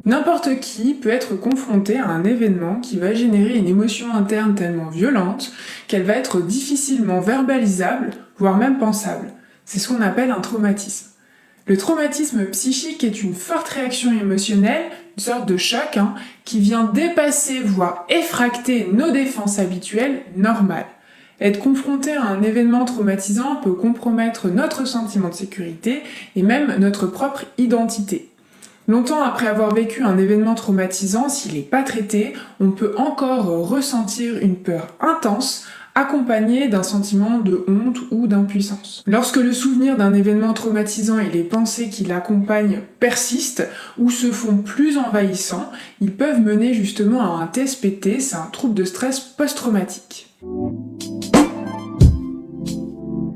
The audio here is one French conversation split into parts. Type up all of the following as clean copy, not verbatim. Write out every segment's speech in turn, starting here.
N'importe qui peut être confronté à un événement qui va générer une émotion interne tellement violente qu'elle va être difficilement verbalisable, voire même pensable. C'est ce qu'on appelle un traumatisme. Le traumatisme psychique est une forte réaction émotionnelle, une sorte de choc, qui vient dépasser, voire effracter nos défenses habituelles normales. Être confronté à un événement traumatisant peut compromettre notre sentiment de sécurité et même notre propre identité. Longtemps après avoir vécu un événement traumatisant, s'il n'est pas traité, on peut encore ressentir une peur intense, accompagnée d'un sentiment de honte ou d'impuissance. Lorsque le souvenir d'un événement traumatisant et les pensées qui l'accompagnent persistent ou se font plus envahissants, ils peuvent mener justement à un TSPT, c'est un trouble de stress post-traumatique.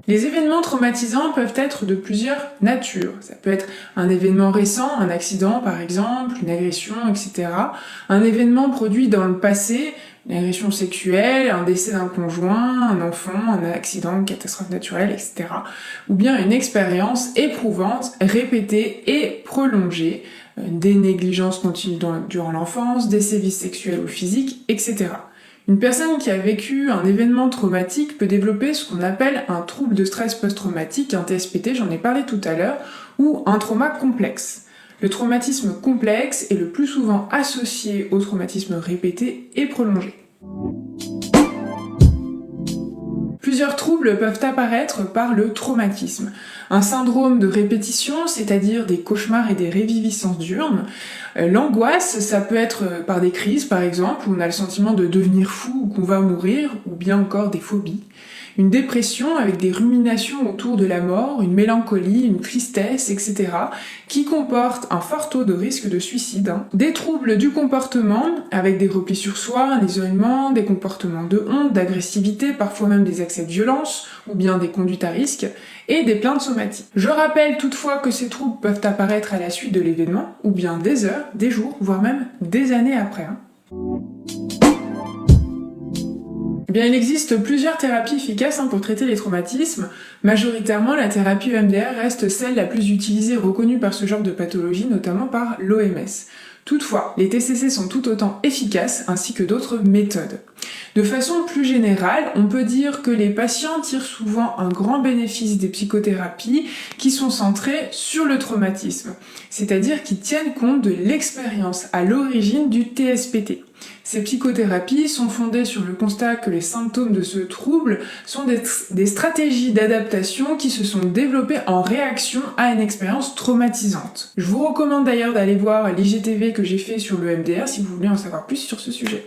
Les événements traumatisants peuvent être de plusieurs natures. Ça peut être un événement récent, un accident par exemple, une agression, etc. Un événement produit dans le passé, une agression sexuelle, un décès d'un conjoint, un enfant, un accident, une catastrophe naturelle, etc. Ou bien une expérience éprouvante, répétée et prolongée, des négligences continues durant l'enfance, des sévices sexuels ou physiques, etc. Une personne qui a vécu un événement traumatique peut développer ce qu'on appelle un trouble de stress post-traumatique, un TSPT, j'en ai parlé tout à l'heure, ou un trauma complexe. Le traumatisme complexe est le plus souvent associé au traumatisme répété et prolongé. Plusieurs troubles peuvent apparaître par le traumatisme. Un syndrome de répétition, c'est-à-dire des cauchemars et des réviviscences diurnes. L'angoisse, ça peut être par des crises par exemple, où on a le sentiment de devenir fou ou qu'on va mourir, ou bien encore des phobies. Une dépression avec des ruminations autour de la mort, une mélancolie, une tristesse, etc., qui comporte un fort taux de risque de suicide. Des troubles du comportement, avec des replis sur soi, un isolement, des comportements de honte, d'agressivité, parfois même des accès de violence, ou bien des conduites à risque, et des plaintes somatiques. Je rappelle toutefois que ces troubles peuvent apparaître à la suite de l'événement, ou bien des heures, des jours, voire même des années après. Eh bien, il existe plusieurs thérapies efficaces pour traiter les traumatismes. Majoritairement, la thérapie EMDR reste celle la plus utilisée et reconnue par ce genre de pathologie, notamment par l'OMS. Toutefois, les TCC sont tout autant efficaces, ainsi que d'autres méthodes. De façon plus générale, on peut dire que les patients tirent souvent un grand bénéfice des psychothérapies qui sont centrées sur le traumatisme, c'est-à-dire qui tiennent compte de l'expérience à l'origine du TSPT. Ces psychothérapies sont fondées sur le constat que les symptômes de ce trouble sont des stratégies d'adaptation qui se sont développées en réaction à une expérience traumatisante. Je vous recommande d'ailleurs d'aller voir l'IGTV que j'ai fait sur le MDR si vous voulez en savoir plus sur ce sujet.